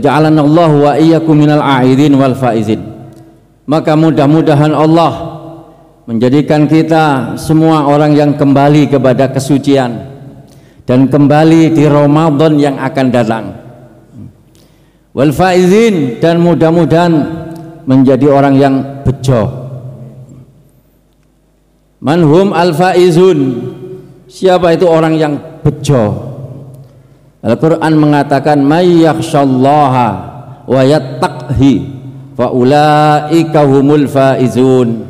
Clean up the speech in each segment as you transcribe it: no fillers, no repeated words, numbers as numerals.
Ja'alanallahu wa iyyakum minal a'idin wal faizin. Maka mudah-mudahan Allah menjadikan kita semua orang yang kembali kepada kesucian dan kembali di Ramadan yang akan datang. Wal faizin, dan mudah-mudahan menjadi orang yang bejo. Manhum al faizun, siapa itu orang yang bejo? Al-Quran mengatakan may yakhshallaha wa yattaqhi fa ulaika humul faizun.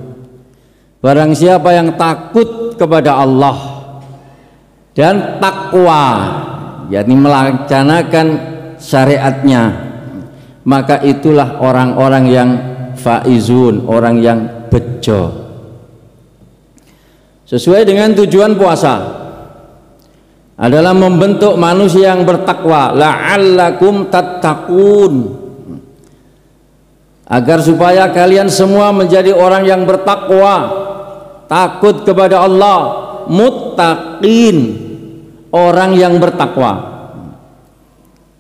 Barang siapa yang takut kepada Allah dan takwa, yakni melaksanakan syariatnya, maka itulah orang-orang yang faizun, orang yang bejo. Sesuai dengan tujuan puasa adalah membentuk manusia yang bertakwa, la'allakum tattaqun, agar supaya kalian semua menjadi orang yang bertakwa, takut kepada Allah, muttaqin, orang yang bertakwa.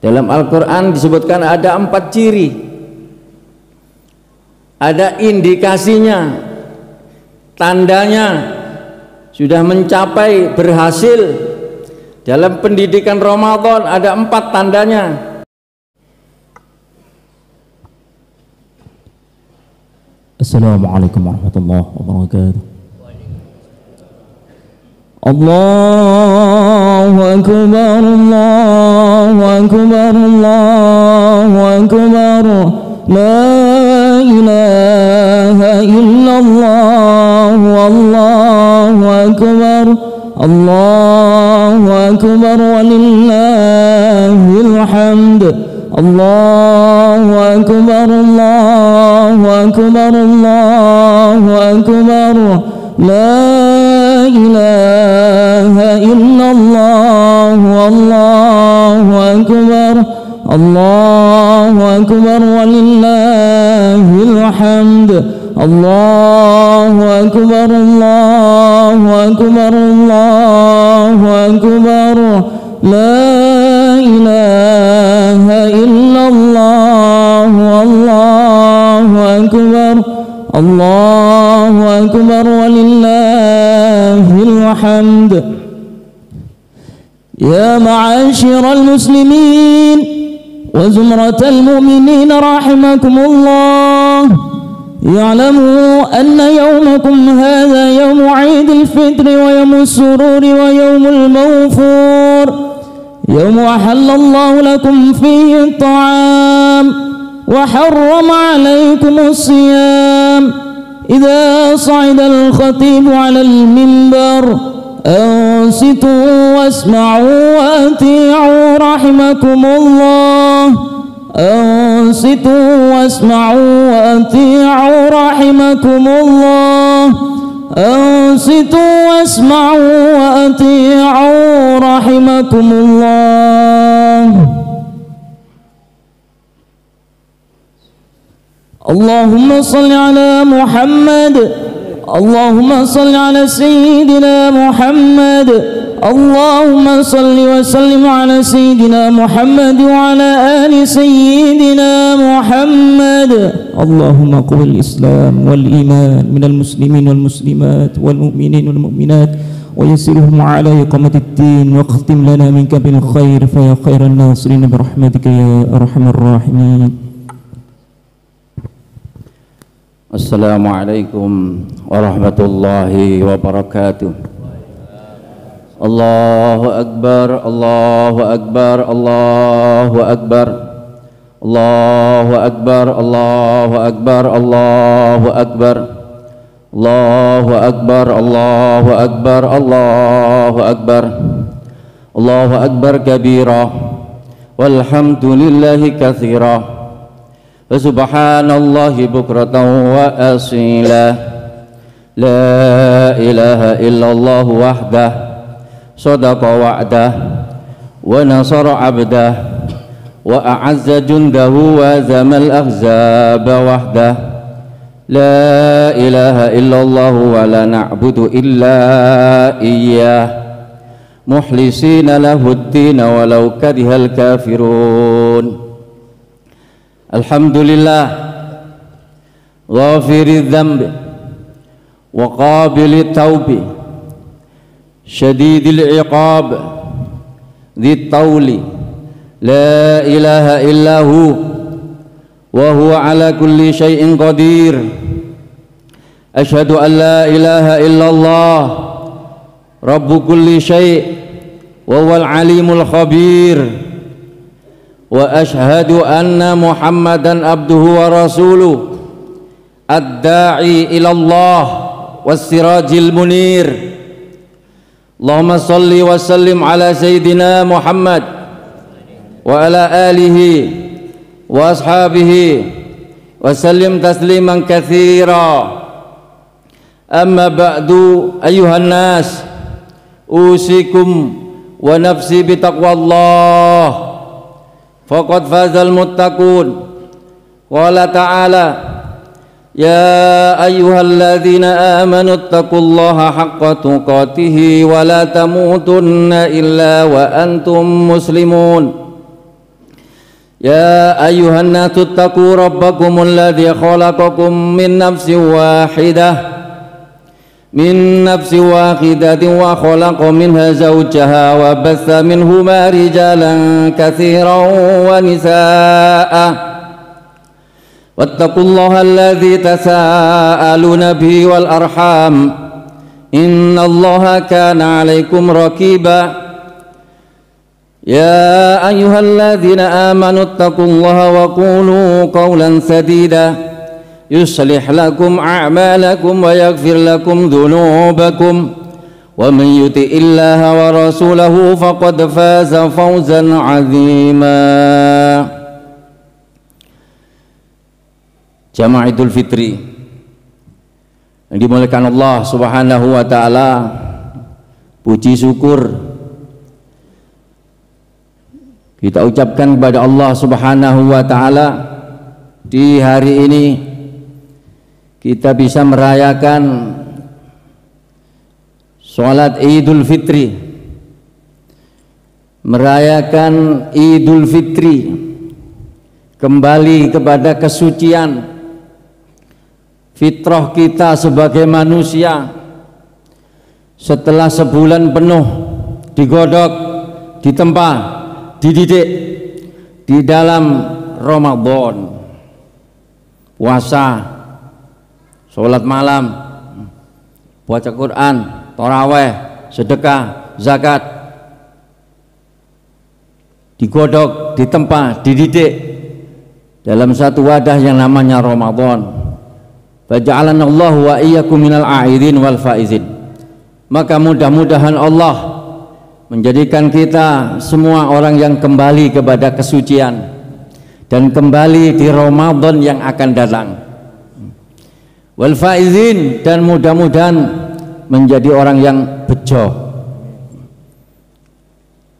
Dalam Al-Quran disebutkan ada 4 ciri, ada indikasinya, tandanya sudah mencapai berhasil. Dalam pendidikan Ramadan ada 4 tandanya. Assalamualaikum warahmatullahi wabarakatuh. Allahu akbar, Allahu akbar, Allahu akbar. La ilaha illallah, wallahu akbar. Allahu akbar walillahil hamd. Allahu akbar, Allahu akbar, Allahu akbar. La ilaha illallah, wallahu akbar. Allahu akbar walillahil hamd. Allahu akbar, Allahu akbar, Allahu akbar. La ilaha illallah, wallahu akbar. Allahu akbar walillahil hamd. Ya ma'asyiral muslimin wa zumratal mu'minin rahimakumullah. يعلموا أن يومكم هذا يوم عيد الفطر ويوم السرور ويوم المغفور، يوم أحل الله لكم فيه الطعام وحرم عليكم الصيام. إذا صعد الخطيب على المنبر أنصتوا واسمعوا وأطيعوا رحمكم الله. أنصتوا واسمعوا وأطيعوا رحمكم الله. أنصتوا واسمعوا وأطيعوا رحمكم الله. اللهم صل على محمد. اللهم صل على سيدنا محمد. اللهم صل وسلم على سيدنا محمد وعلى آل سيدنا محمد. اللهم قبل الإسلام والإيمان من المسلمين والمسلمات والمؤمنين والمؤمنات ويسرهم على إقامة الدين، واختم لنا منك بالخير فيا خير الناصرين برحمتك يا أرحم الراحمين. Assalamualaikum warahmatullahi wabarakatuh. Allahu akbar, Allahu akbar, Allahu akbar. Allahu akbar, Allahu akbar, Allahu akbar. Allahu akbar, Allahu akbar, Allahu akbar. Allahu akbar kabira walhamdulillahi katsira. Subhanallahi bukratan wa asila. La ilaha illallah wahdah sadaqa wa'dah wa nasara 'abdah wa a'azza jundahu wa zamal ahzaba wahdah. La ilaha illallah wa la na'budu illa iyyah mukhlisina lahud din walau karihal kafirun. Alhamdulillah ghafiriz dzambi wa qabilit taubi syadidil iqab dzit tauli la ilaha illahu wa huwa ala kulli syai'in qadir. Asyhadu an la ilaha illallah rabbu kulli syai' wa huwal alimul khabir. Wa asyhadu anna Muhammadan abduhu wa rasuluh ad-da'i ilallah was-sirajil munir. Allahumma salli wa sallim ala sayyidina Muhammad wa ala alihi wa ashabihi wa sallim tasliman katsira. Amma ba'du ayyuhan nas usikum wa nafsi bitaqwallah faqad fazal muttaqun. Qala ta'ala ya ayyuhalladzina amanu taqullaha haqqa tuqatih wa la tamutunna illa wa antum muslimun. Ya ayyuhan nasu taqu rabbakumul ladzi khalaqakum min nafsin wahidatin wa khalaqa minha zawjaha wa batha minhuma rijalan katsiran wa nisaa'a. Wattaqullaha alladzi tasaaluna bihi wal arham innallaha kana 'alaikum raqiba. Ya ayyuhalladzina amanu taqullaha wa qulu qawlan sadida yuslih lakum a'malakum wa yaghfir lakum dhunubakum wa man yuti'illaha wa rasulahu faqad faza fawzan 'azima. Jamaah Idul Fitri yang dimuliakan Allah Subhanahu wa taala, puji syukur kita ucapkan kepada Allah Subhanahu wa taala di hari ini kita bisa merayakan sholat Idul Fitri, merayakan Idul Fitri, kembali kepada kesucian fitrah kita sebagai manusia setelah sebulan penuh digodok, ditempa, dididik di dalam Ramadan, puasa, sholat malam, baca Quran, taraweh, sedekah, zakat, digodok, ditempa, dididik dalam satu wadah yang namanya Ramadan. Faja'alanallahu wa iyyakum minal a'idin wal faizin. Maka mudah-mudahan Allah menjadikan kita semua orang yang kembali kepada kesucian dan kembali di Ramadan yang akan datang. Wal faizin, dan mudah-mudahan menjadi orang yang bejo.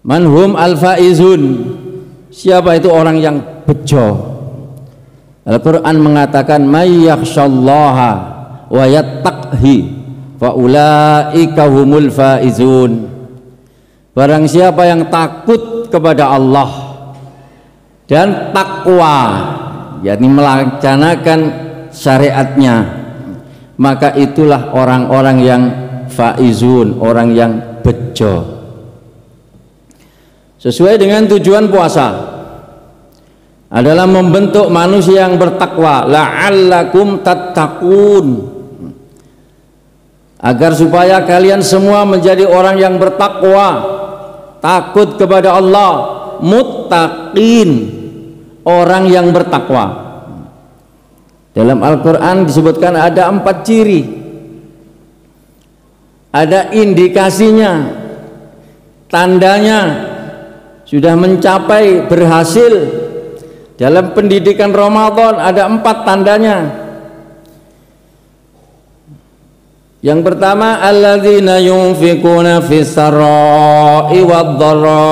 Manhum al faizun, siapa itu orang yang bejo? Al-Quran mengatakan may yakhshallaha wa yattaqhi fa ulaika humul faizun. Barang siapa yang takut kepada Allah dan takwa, yakni melaksanakan syariatnya, maka itulah orang-orang yang faizun, orang yang bejo. Sesuai dengan tujuan puasa adalah membentuk manusia yang bertakwa, la'allakum tattaqun, agar supaya kalian semua menjadi orang yang bertakwa, takut kepada Allah, muttaqin, orang yang bertakwa. Dalam Al-Quran disebutkan ada 4 ciri, ada indikasinya, tandanya sudah mencapai berhasil dalam pendidikan Ramadan. Ada 4 tandanya. Yang pertama, alladzina yunfikuna fis sarai wad dharra,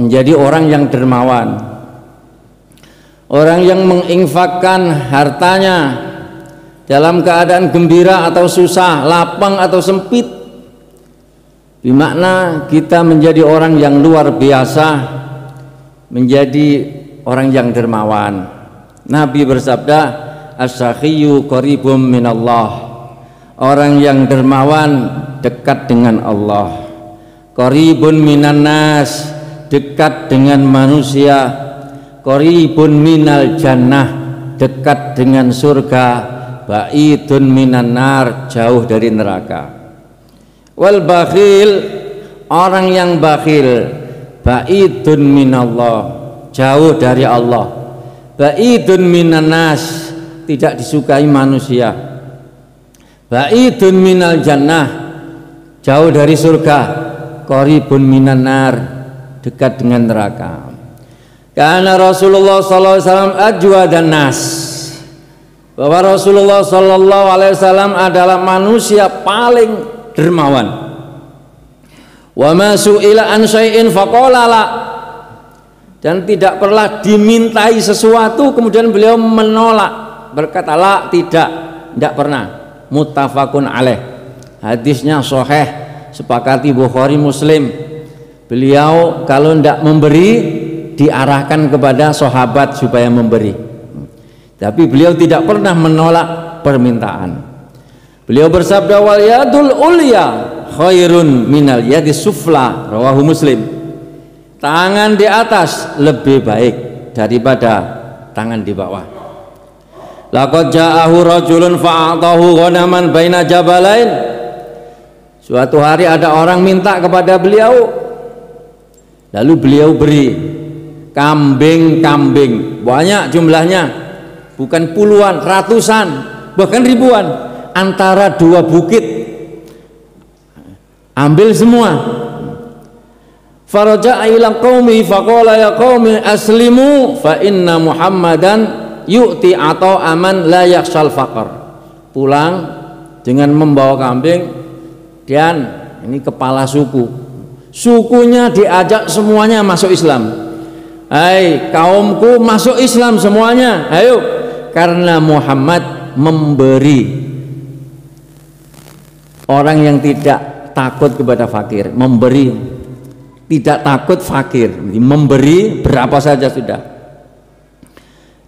menjadi orang yang dermawan, orang yang menginfakkan hartanya dalam keadaan gembira atau susah, lapang atau sempit. Bermakna kita menjadi orang yang luar biasa, menjadi orang yang dermawan. Nabi bersabda, as-sakhiyyu qaribum minallah. Orang yang dermawan dekat dengan Allah. Qaribun minan nas, dekat dengan manusia. Qaribun minal jannah, dekat dengan surga. Ba'idun minan nar, jauh dari neraka. Wal bakhil, orang yang bakhil, ba'idun minallah, jauh dari Allah. Ba'idun minan nas, tidak disukai manusia. Ba'idun minal jannah, jauh dari surga. Qaribun minan nar, dekat dengan neraka. Karena Rasulullah SAW ajwadan nas, bahwa Rasulullah SAW adalah manusia paling dermawan. Wa ma su'ila an syai'in faqala la, dan tidak pernah dimintai sesuatu kemudian beliau menolak, berkata la, tidak pernah. Muttafaqun alaih, hadisnya sahih, sepakati Bukhari Muslim. Beliau kalau tidak memberi diarahkan kepada sahabat supaya memberi, tapi beliau tidak pernah menolak permintaan. Beliau bersabda, wal yadul ulya khairun minal yadi sufla, rawahu Muslim. Tangan di atas lebih baik daripada tangan di bawah. Laqad ja'ahu rajulun fa'atahu ghanaman baina jabalain. Suatu hari ada orang minta kepada beliau, lalu beliau beri kambing-kambing, banyak jumlahnya, bukan puluhan, ratusan, bahkan ribuan, antara dua bukit. Ambil semua. Faraja'a ila qaumi faqala ya qaumi aslimu fa inna Muhammadan yu'ti atau aman la yakhshal faqr. Pulang dengan membawa kambing, dan ini kepala suku. Sukunya diajak semuanya masuk Islam. Hai kaumku, masuk Islam semuanya, ayo, karena Muhammad memberi. Orang yang tidak takut kepada fakir, memberi, tidak takut fakir, memberi berapa saja sudah.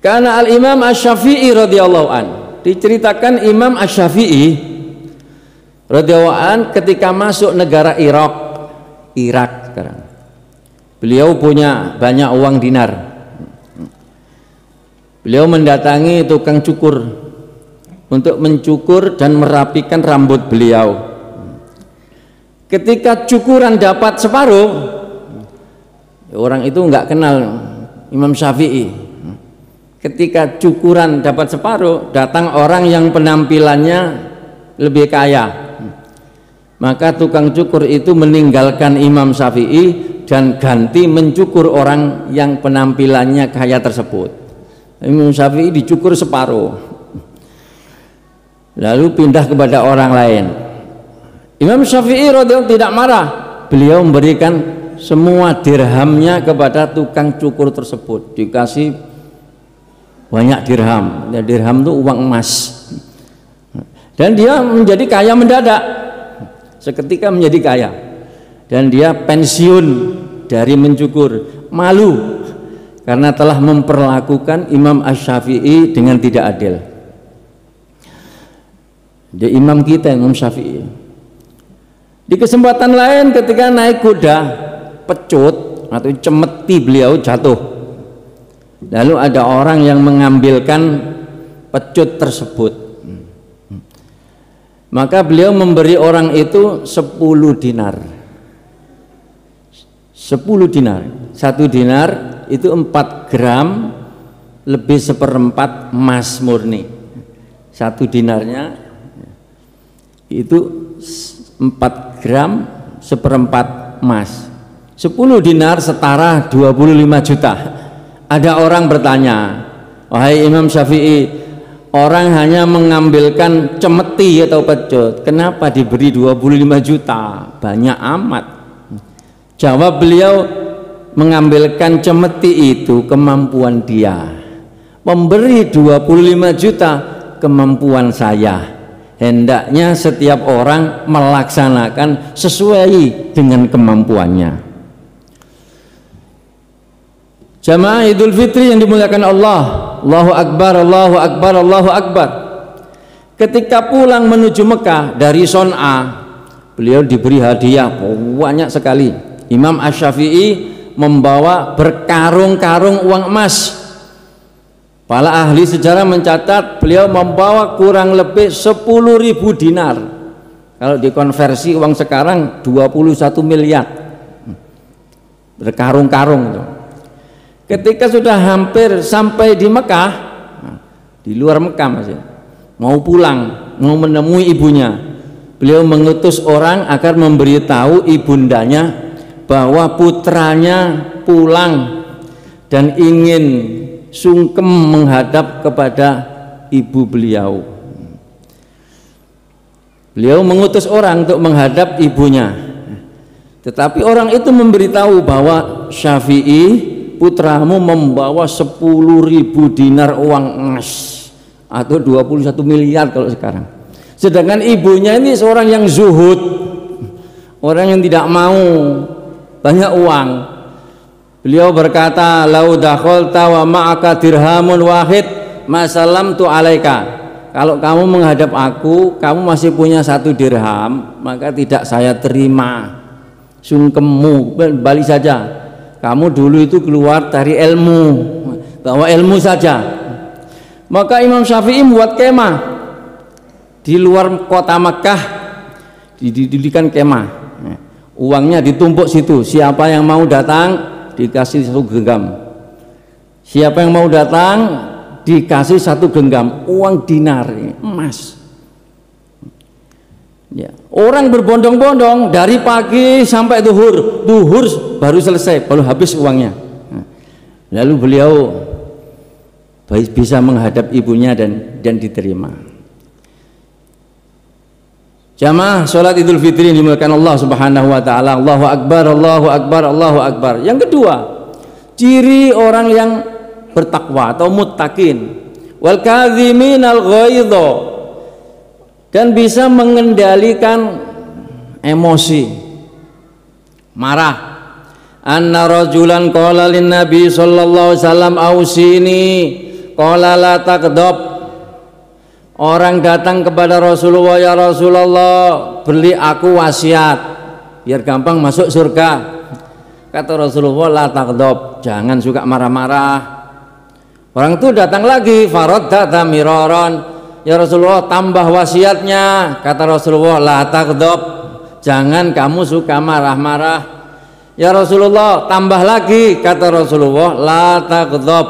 Karena Al-Imam Asy-Syafi'i radhiyallahu an, diceritakan Imam Asy-Syafi'i radhiyallahu an ketika masuk negara Irak sekarang, beliau punya banyak uang dinar. Beliau mendatangi tukang cukur untuk mencukur dan merapikan rambut beliau. Ketika cukuran dapat separuh, orang itu nggak kenal Imam Syafi'i. Ketika cukuran dapat separuh, datang orang yang penampilannya lebih kaya. Maka tukang cukur itu meninggalkan Imam Syafi'i dan ganti mencukur orang yang penampilannya kaya tersebut. Imam Syafi'i dicukur separuh, lalu pindah kepada orang lain. Imam Syafi'i radhiyallahu tidak marah, beliau memberikan semua dirhamnya kepada tukang cukur tersebut, dikasih banyak dirham. Ya, dirham itu uang emas, dan dia menjadi kaya mendadak, seketika menjadi kaya, dan dia pensiun dari mencukur, malu karena telah memperlakukan Imam Asy-Syafi'i dengan tidak adil. Dia imam kita, Imam Syafi'i. Di kesempatan lain ketika naik kuda, pecut atau cemeti beliau jatuh, lalu ada orang yang mengambilkan pecut tersebut, maka beliau memberi orang itu 10 dinar. 10 dinar, 1 dinar itu 4 gram lebih 1/4 emas murni. 1 dinarnya itu 4 gram 1/4 emas. 10 dinar setara 25 juta. Ada orang bertanya, wahai Imam Syafi'i, orang hanya mengambilkan cemeti atau pecut, kenapa diberi 25 juta? Banyak amat. Jawab beliau, mengambilkan cemeti itu kemampuan dia, memberi 25 juta kemampuan saya. Hendaknya setiap orang melaksanakan sesuai dengan kemampuannya. Jamaah Idul Fitri yang dimuliakan Allah, Allahu Akbar, Allahu Akbar, Allahu Akbar. Ketika pulang menuju Mekah dari Son'a, beliau diberi hadiah banyak sekali. Imam Asy-Syafi'i membawa berkarung-karung uang emas. Para ahli sejarah mencatat beliau membawa kurang lebih 10.000 dinar. Kalau dikonversi uang sekarang 21 miliar. Berkarung-karung itu. Ketika sudah hampir sampai di Mekah, di luar Mekah masih, mau pulang, mau menemui ibunya, beliau mengutus orang agar memberitahu ibundanya bahwa putranya pulang dan ingin sungkem menghadap kepada ibu beliau. Beliau mengutus orang untuk menghadap ibunya, tetapi orang itu memberitahu bahwa Syafi'i, putramu membawa 10.000 dinar uang emas atau 21 miliar kalau sekarang. Sedangkan ibunya ini seorang yang zuhud, orang yang tidak mau banyak uang. Beliau berkata, lau dakhalta wa ma'aka dirhamun wahid ma salamtu alaika. Kalau kamu menghadap aku, kamu masih punya 1 dirham, maka tidak saya terima. Sungkemmu, balik saja. Kamu dulu itu keluar dari ilmu, bawa ilmu saja. Maka Imam Syafi'i membuat kemah di luar kota Mekah, didirikan kemah. Uangnya ditumpuk situ. Siapa yang mau datang dikasih 1 genggam. Siapa yang mau datang dikasih 1 genggam uang dinar, emas. Ya. Orang berbondong-bondong dari pagi sampai duhur baru selesai, baru habis uangnya. Lalu beliau bisa menghadap ibunya dan diterima. Jamaah sholat Idul Fitri dimuliakan Allah Subhanahu wa taala. Allahu Akbar, Allahu Akbar, Allahu Akbar. Yang kedua, ciri orang yang bertakwa atau muttaqin, wal kadhiminal ghaidha, dan bisa mengendalikan emosi, marah. Anna rajulan qala lin nabi sallallahu alaihi wasallam ausini qala la taqdab. Orang datang kepada Rasulullah, ya Rasulullah, beri aku wasiat biar gampang masuk surga. Kata Rasulullah, la taqdab, jangan suka marah-marah. Orang itu datang lagi, faradda miraran, ya Rasulullah, tambah wasiatnya. Kata Rasulullah, la taqdab, jangan kamu suka marah-marah. Ya Rasulullah, tambah lagi. Kata Rasulullah, la taqdab,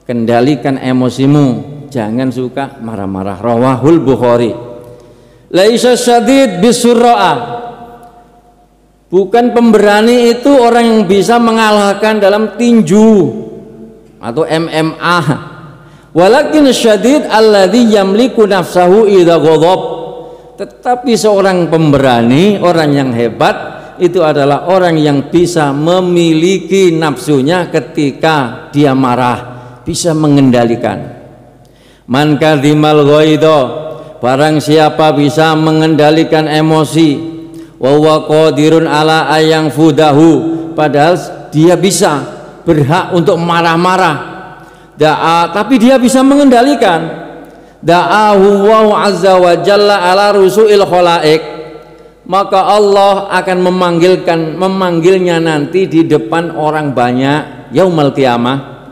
kendalikan emosimu, jangan suka marah-marah. Rawahul Bukhari. Laisa syadid bisurra'a, bukan pemberani itu orang yang bisa mengalahkan dalam tinju atau MMA. Walakin syadid alladzi yamliku nafsahu idza ghadab. Tetapi seorang pemberani, orang yang hebat itu adalah orang yang bisa memiliki nafsunya ketika dia marah, bisa mengendalikan. Man kadhimal ghaidha, barang siapa bisa mengendalikan emosi, wa huwa qadirun ala ayang fudahu, padahal dia bisa berhak untuk marah-marah, tapi dia bisa mengendalikan. Da'ahu wa azza wa jalla ala rusu'il khalaik, maka Allah akan memanggilnya nanti di depan orang banyak yaumul qiyamah,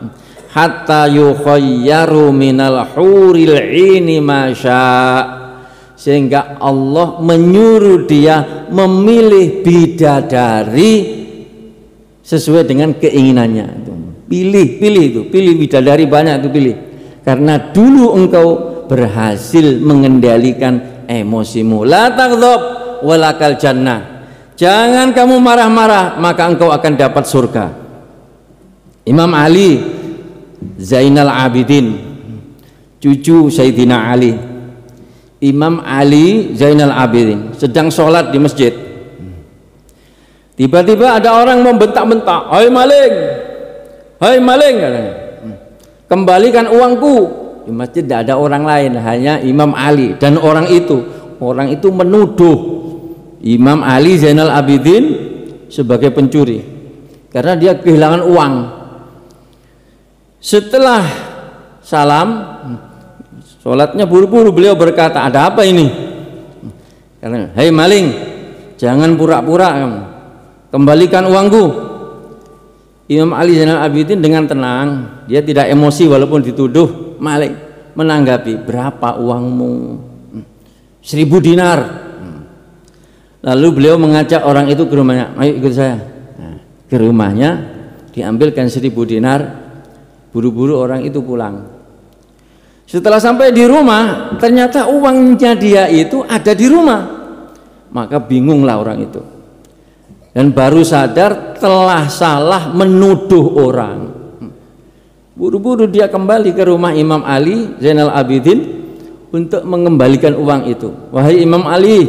hatta yukhayyaru minal huril ini masya, sehingga Allah menyuruh dia memilih bidadari sesuai dengan keinginannya. Pilih bidadari banyak, itu pilih, karena dulu engkau berhasil mengendalikan emosimu. La taghdab walakal jannah, jangan kamu marah-marah, maka engkau akan dapat surga. Imam Ali Zainal Abidin, cucu Sayyidina Ali, Imam Ali Zainal Abidin sedang sholat di masjid. Tiba-tiba ada orang membentak-bentak, hai maling, hai maling, katanya, kembalikan uangku. Di masjid tidak ada orang lain, hanya Imam Ali. Dan orang itu menuduh Imam Ali Zainal Abidin sebagai pencuri karena dia kehilangan uang. Setelah salam, sholatnya buru-buru, beliau berkata, ada apa ini? Karena, hei maling, jangan pura-pura, kembalikan uangku. Imam Ali Zainal Abidin dengan tenang, dia tidak emosi walaupun dituduh maling, menanggapi, berapa uangmu? 1000 dinar. Lalu beliau mengajak orang itu ke rumahnya, ayo ikut saya. Nah, ke rumahnya, diambilkan 1000 dinar, buru-buru orang itu pulang. Setelah sampai di rumah, ternyata uangnya dia itu ada di rumah. Maka bingunglah orang itu, dan baru sadar telah salah menuduh orang. Buru-buru dia kembali ke rumah Imam Ali Zainal Abidin untuk mengembalikan uang itu. Wahai Imam Ali,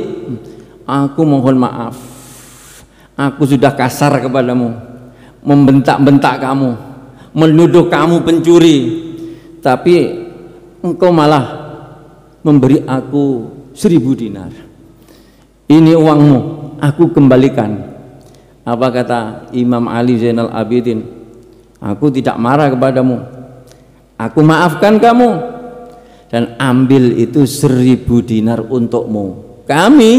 aku mohon maaf, aku sudah kasar kepadamu, membentak-bentak kamu, menuduh kamu pencuri, tapi engkau malah memberi aku 1000 dinar. Ini uangmu, aku kembalikan. Apa kata Imam Ali Zainal Abidin? Aku tidak marah kepadamu, aku maafkan kamu, dan ambil itu 1000 dinar untukmu. Kami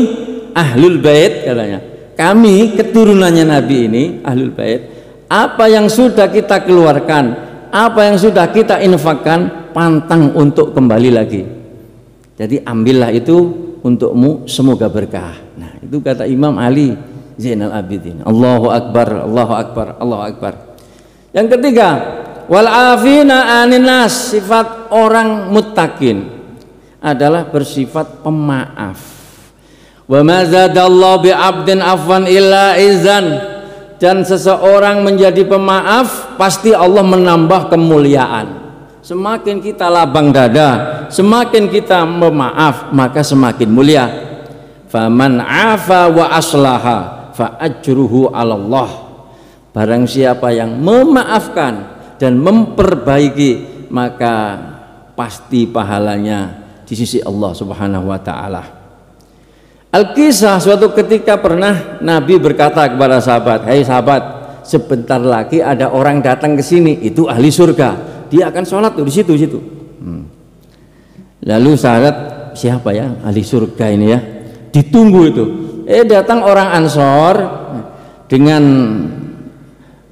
Ahlul Bait, katanya, kami keturunannya Nabi ini Ahlul Bait, apa yang sudah kita keluarkan, apa yang sudah kita infakkan, pantang untuk kembali lagi. Jadi ambillah itu untukmu, semoga berkah. Nah, itu kata Imam Ali Zainal Abidin. Allahu Akbar, Allahu Akbar, Allahu Akbar. Yang ketiga, wal afina anin nas, sifat orang muttaqin adalah bersifat pemaaf. Wa ma zadallahu bi 'abdin afwan illa izan, dan seseorang menjadi pemaaf pasti Allah menambah kemuliaan. Semakin kita lapang dada, semakin kita memaaf, maka semakin mulia. Faman afa wa aslaha fa ajruhu 'ala Allah. Barang siapa yang memaafkan dan memperbaiki, maka pasti pahalanya di sisi Allah Subhanahu wa taala. Al-Kisah, suatu ketika pernah Nabi berkata kepada sahabat, "Hai sahabat, sebentar lagi ada orang datang ke sini, itu ahli surga. Dia akan sholat tuh di situ." Lalu sahabat, siapa ya ahli surga ini ya? Ditunggu itu. Datang orang Ansor dengan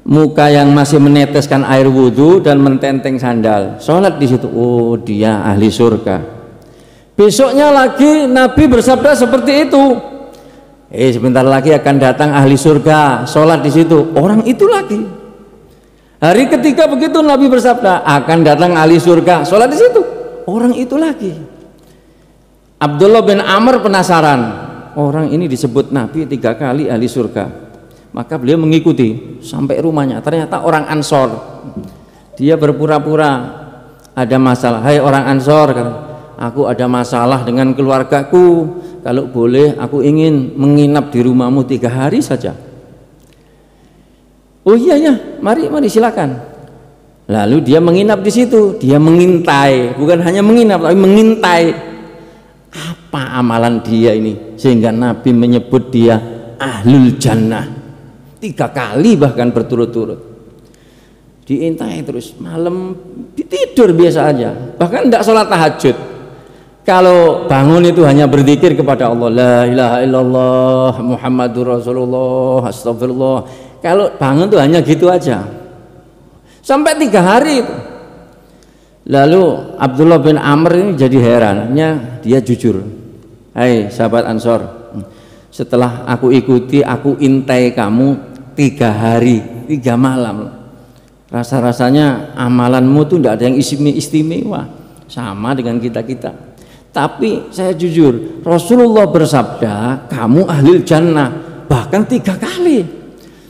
muka yang masih meneteskan air wudhu dan mententeng sandal, sholat di situ. Oh, dia ahli surga. Besoknya lagi Nabi bersabda seperti itu. Sebentar lagi akan datang ahli surga, sholat di situ. Orang itu lagi. Hari ketiga begitu Nabi bersabda, akan datang ahli surga, sholat di situ. Orang itu lagi. Abdullah bin Amr penasaran, orang ini disebut Nabi 3 kali ahli surga. Maka beliau mengikuti sampai rumahnya. Ternyata orang Ansor. Dia berpura-pura ada masalah. Hai orang Ansor, aku ada masalah dengan keluargaku. Kalau boleh aku ingin menginap di rumahmu 3 hari saja. Oh iya ya, mari silakan. Lalu dia menginap di situ. Dia mengintai, bukan hanya menginap tapi mengintai. Apa amalan dia ini sehingga Nabi menyebut dia Ahlul Jannah 3 kali bahkan berturut-turut. Diintai terus, malam tidur biasa aja, bahkan tidak sholat tahajud. Kalau bangun itu hanya berzikir kepada Allah, la ilaha illallah Muhammadur Rasulullah, astagfirullah. Kalau bangun itu hanya gitu aja sampai 3 hari itu. Lalu Abdullah bin Amr ini jadi herannya, dia jujur, hai sahabat Ansor, setelah aku ikuti, aku intai kamu 3 hari 3 malam, rasa-rasanya amalanmu tuh tidak ada yang istimewa, sama dengan kita. Tapi saya jujur, Rasulullah bersabda kamu ahli jannah bahkan 3 kali.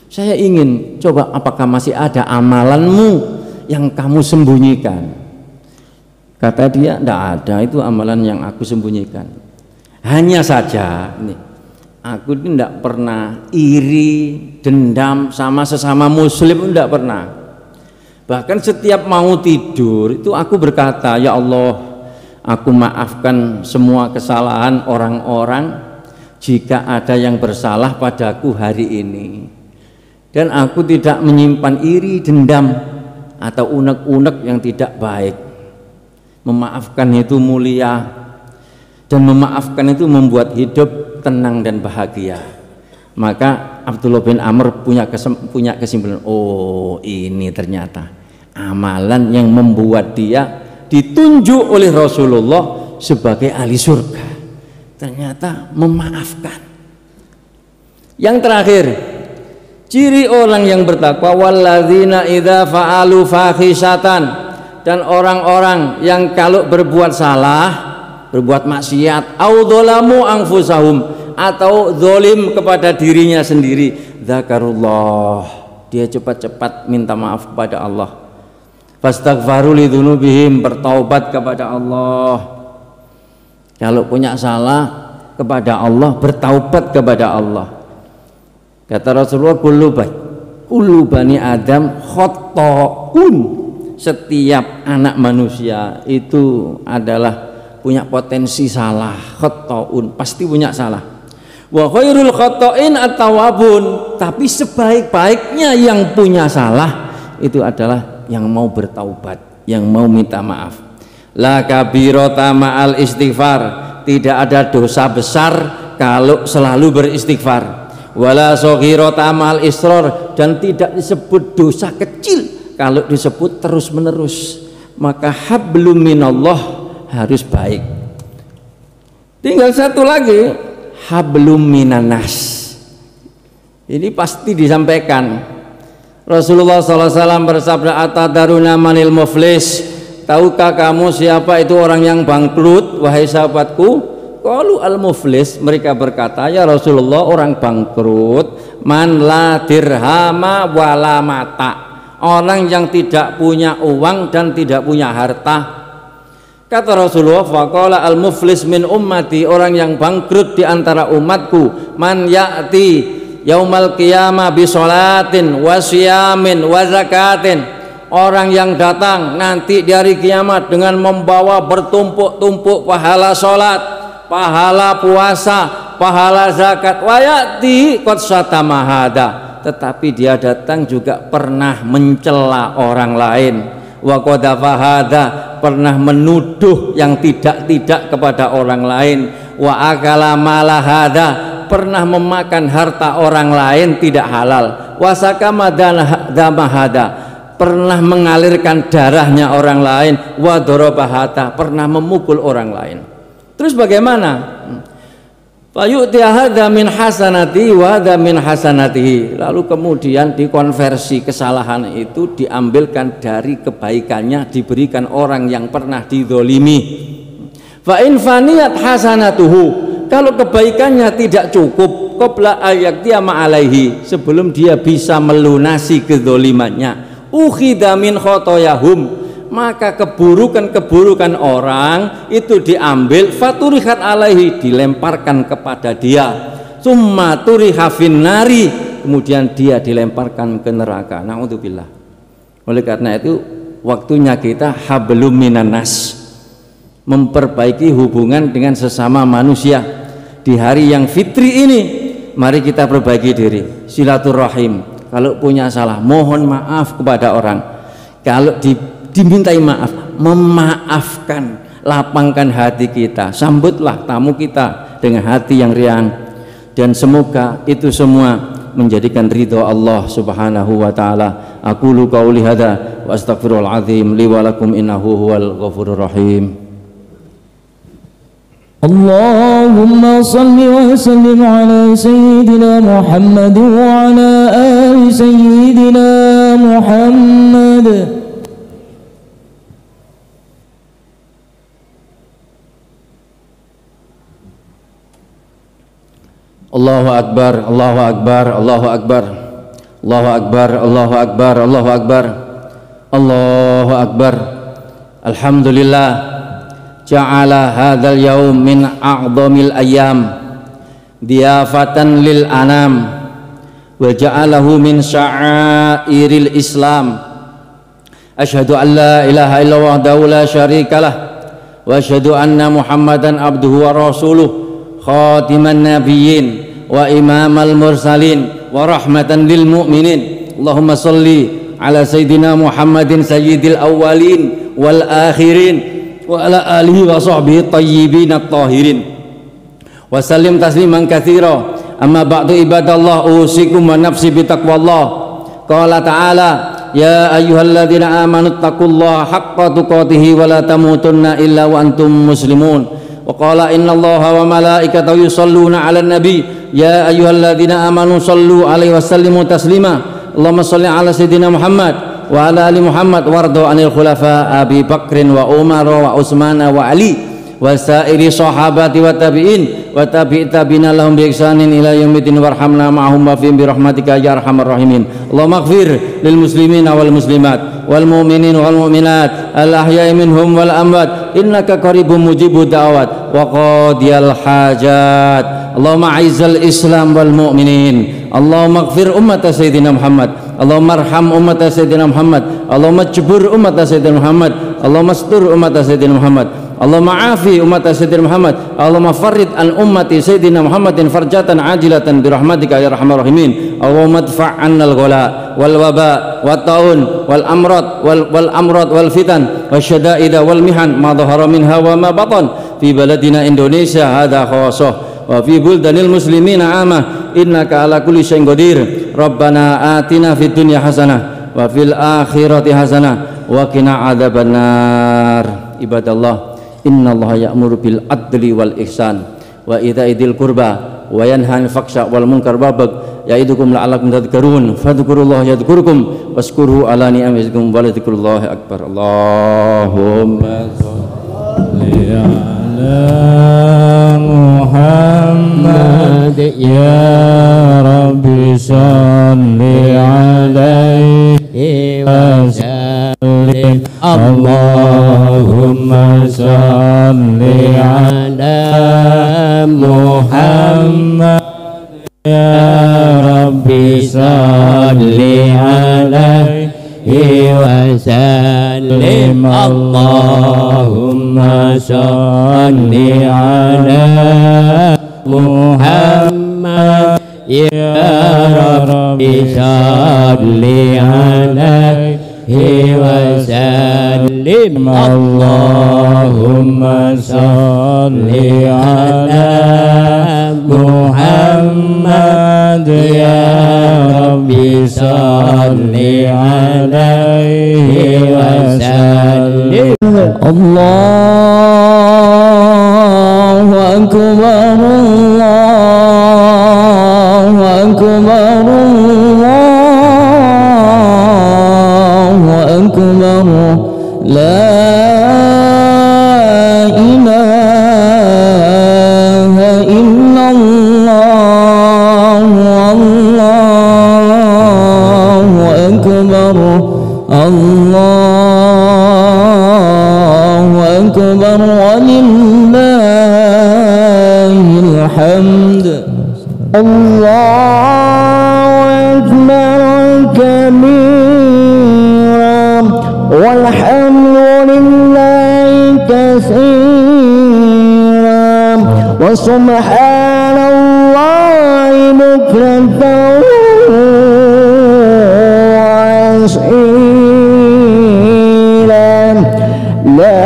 Saya ingin coba, apakah masih ada amalanmu yang kamu sembunyikan? Kata dia, tidak ada, itu amalan yang aku sembunyikan. Hanya saja ini, aku tidak pernah iri, dendam sama sesama muslim, tidak pernah. Bahkan setiap mau tidur itu aku berkata, ya Allah, aku maafkan semua kesalahan orang-orang jika ada yang bersalah padaku hari ini. Dan aku tidak menyimpan iri, dendam atau unek-unek yang tidak baik. Memaafkan itu mulia, dan memaafkan itu membuat hidup tenang dan bahagia. Maka Abdullah bin Amr punya kesimpulan, oh ini ternyata amalan yang membuat dia ditunjuk oleh Rasulullah sebagai ahli surga, ternyata memaafkan. Yang terakhir, ciri orang yang bertakwa, walladzina idza fa'alu fahisatan, dan orang-orang yang kalau berbuat salah, berbuat maksiat, au dzalamu anfusahum, atau zalim kepada dirinya sendiri, zakarullah, dia cepat-cepat minta maaf kepada Allah, fastaghfaru lidzunubihim, bertaubat kepada Allah. Kalau punya salah kepada Allah, bertaubat kepada Allah. Kata Rasulullah, kullu bani Adam khotta'un, setiap anak manusia itu adalah punya potensi salah, khotta'un, pasti punya salah. Wa khairul khotta'in at-tawwabun, tapi sebaik-baiknya yang punya salah itu adalah yang mau bertaubat, yang mau minta maaf. La kabirata ma'al istighfar, tidak ada dosa besar kalau selalu beristighfar. Wala shaghirata ma'al israr, dan tidak disebut dosa kecil kalau disebut terus menerus. Maka hablum minallah harus baik. Tinggal satu lagi, hablum minanas. Ini pasti disampaikan. Rasulullah SAW bersabda, atadaruna manil muflis, tahukah kamu siapa itu orang yang bangkrut, wahai sahabatku? Qalu al-muflis, mereka berkata, ya Rasulullah, orang bangkrut man la dirhama wala mata, orang yang tidak punya uang dan tidak punya harta. Kata Rasulullah, faqala al-muflis min ummati, orang yang bangkrut di antara umatku, man ya'ti yaumal qiyamah bi sholatin wa siyamin wa zakatin, orang yang datang nanti di hari kiamat dengan membawa bertumpuk-tumpuk pahala sholat, pahala puasa, pahala zakat, wayati qad satamahada, tetapi dia datang juga pernah mencela orang lain, wa qadafahada, pernah menuduh yang tidak-tidak kepada orang lain, wa akala malahada, pernah memakan harta orang lain tidak halal, wa sakamadamahada, pernah mengalirkan darahnya orang lain, wa darabahata, pernah memukul orang lain. Terus bagaimana? Fayu'ti hadza min hasanati wa hadza min hasanatihi. Lalu kemudian dikonversi kesalahan itu, diambilkan dari kebaikannya, diberikan orang yang pernah dizolimi. Fa in faniyat hasanatuhu, kalau kebaikannya tidak cukup, qabla ayaqtiya ma'alaihi, sebelum dia bisa melunasi kezolimannya, ukhidha min khotoyahum, maka keburukan-keburukan orang itu diambil, faturihat alaihi, dilemparkan kepada dia, summa turiha finnari, kemudian dia dilemparkan ke neraka. Na'udzubillah. Oleh karena itu waktunya kita hablum minanas, memperbaiki hubungan dengan sesama manusia di hari yang fitri ini. Mari kita perbaiki diri, silaturahim. Kalau punya salah, mohon maaf kepada orang. Kalau dimintai maaf, memaafkan, lapangkan hati kita, sambutlah tamu kita dengan hati yang riang, dan semoga itu semua menjadikan ridho Allah Subhanahu wa taala. Aqulu qauli hadza wa astaghfirul azim li wa lakum innahu huwal ghafurur rahim. Allahumma salli wa sallim ala sayyidina Muhammad wa ala ali sayyidina Muhammad. Allahu akbar, Allahu akbar, Allahu akbar, Allahu akbar, Allahu akbar, Allahu akbar, Allahu akbar. Alhamdulillah, ja'ala hadzal yaum min a'dhamil ayyam diyafatan lil anam, wa ja'alahu min sya'airil Islam. Asyhadu an la ilaha illallah wahdahu la syarikalah, wa asyhadu anna Muhammadan abduhu wa rasuluh, khatiman nabiyyin wa imamal mursalin wa rahmatan lil mu'minin. Allahumma salli ala sayyidina Muhammadin sayyidil awwalin wal akhirin wa ala alihi wa sahbihi tayyibin at-tahirin wa sallim tasliman katsira. Amma ba'du ibadallah, usikum wa nafsi bitaqwallah. Qala ta'ala ya ayyuhalladzina amanu taqullaha haqqa tuqatih wa la tamutunna illa wa antum muslimun. Wa qala innallaha wa malaikatahu yusholluna 'alan nabi ya ayyuhalladzina amanu shallu 'alaihi wa sallimu taslima. Allahumma shalli 'ala sayyidina Muhammad wa 'ala ali Muhammad warḍa 'anil khulafa Abi Bakrin wa Umar wa Utsman wa Ali wa sa'iri sahabati wa tabi'in wa tabi'i tabi'ina lahum bi ihsanin ila yaumiddin warhamna ma'hum wa fi birahmatika ya arhamar rahimin. Allahumma ighfir lil muslimina wal muslimat wal mu'minin wal mu'minat al ahya'i minhum wal amwat innaka qaribun mujibud da'awat wa qadiyal hajat. Allahumma a'izzal islam wal mu'minin. Allahumma ighfir ummat sayyidina Muhammad. Allahumma arham ummat sayyidina Muhammad. Allahumma jbur ummat sayyidina Muhammad. Allahumma astur ummat sayyidina Muhammad. Allahumma afi ummat sayyidina Muhammad. Allahumma farid an ummati sayyidina Muhammadin farjatan ajilatan birahmatika ya arhamar rahimin. Allahumma adfa' 'annal ghala wal waba wat taun wal amrad wal fitan wasyada'ida wal mihan ma dhahara minha wa ma batan fi baladina Indonesia hadza khassah wa fi buldanil muslimina amah innaka ala kulli syai'in qadir. Rabbana atina fid dunya hasanah wa fil akhirati hasanah wa qina adzabannar. Ibadallah, innallaha ya'muru bil adli wal ihsan wa ita'i dzil qurba wa yanha 'anil fahsya wal munkar wa baghi ya'idukum la'allakum tadhakkarun fadhkurullaha yadhkurkum washkuru ala ni'amikum wa ladhikrullahi akbar. Allahumma shalli ala Muhammad ya rabbi shalli alaihi wa sallim. Allahumma shalli ala Muhammad ya rabbi shalli alaihi wa sallim. Allahumma shalli ala Muhammad ya rabbi shalli alaihi wa sallim. Allahumma shalli ala Muhammad ya rabbi shalli alaihi wa sallim. Allahu akbar, Allahu akbar, Allahu akbar. La ilaha illallah, Allahu akbar, Allahu akbar, walillahil hamd. Allahu akbar kabira walhamdulillahi katsira wa subhanallahi bukratan wa asila. La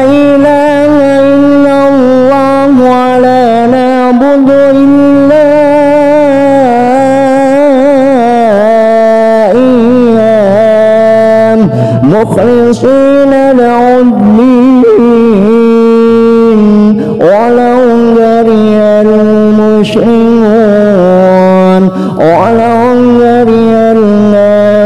ilaha illallah wa la na'budu illa iyyah mukhlishina lahu-d-din walau karihal musyrikun walau karihal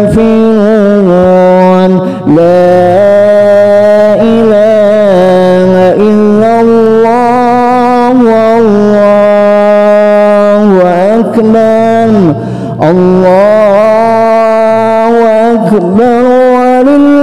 kafirun. La ilaha illallah wallahu akbar, Allahu akbar, walillahil